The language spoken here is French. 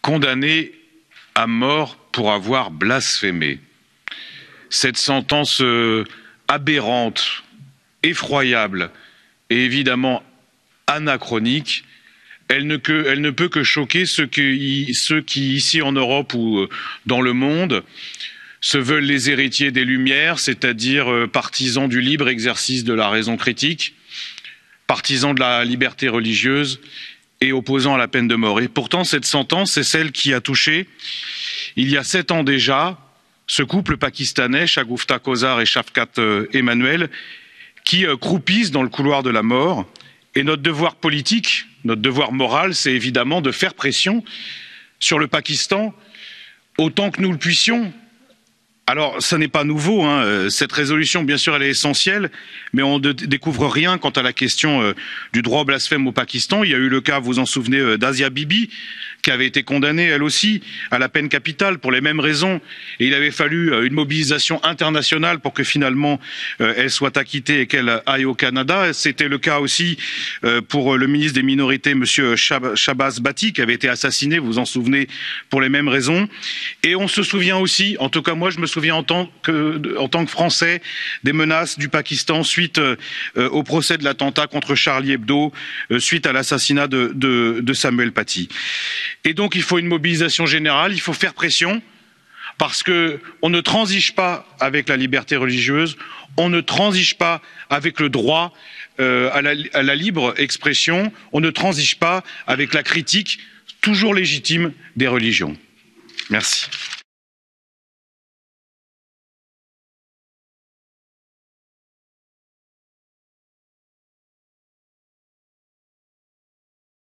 condamné à mort pour avoir blasphémé. Cette sentence aberrante, effroyable et évidemment anachronique, elle ne peut que choquer ceux qui, ici en Europe ou dans le monde, se veulent les héritiers des Lumières, c'est-à-dire partisans du libre exercice de la raison critique, partisans de la liberté religieuse et opposants à la peine de mort. Et pourtant, cette sentence, c'est celle qui a touché, il y a 7 ans déjà, ce couple pakistanais, Shagufta Kozar et Shafkat Emmanuel, qui croupissent dans le couloir de la mort. Et notre devoir politique, notre devoir moral, c'est évidemment de faire pression sur le Pakistan autant que nous le puissions. Alors, ça n'est pas nouveau, hein. Cette résolution, bien sûr, elle est essentielle, mais on ne découvre rien quant à la question du droit au blasphème au Pakistan. Il y a eu le cas, vous vous en souvenez, d'Asia Bibi, qui avait été condamnée, elle aussi, à la peine capitale pour les mêmes raisons. Et il avait fallu une mobilisation internationale pour que finalement elle soit acquittée et qu'elle aille au Canada. C'était le cas aussi pour le ministre des minorités, monsieur Shahbaz Bhatti, qui avait été assassiné, vous vous en souvenez, pour les mêmes raisons. Et on se souvient aussi, en tout cas moi je me souviens en tant que Français, des menaces du Pakistan suite au procès de l'attentat contre Charlie Hebdo, suite à l'assassinat de Samuel Paty. Et donc il faut une mobilisation générale, il faut faire pression, parce qu'on ne transige pas avec la liberté religieuse, on ne transige pas avec le droit à la libre expression, on ne transige pas avec la critique toujours légitime des religions. Merci.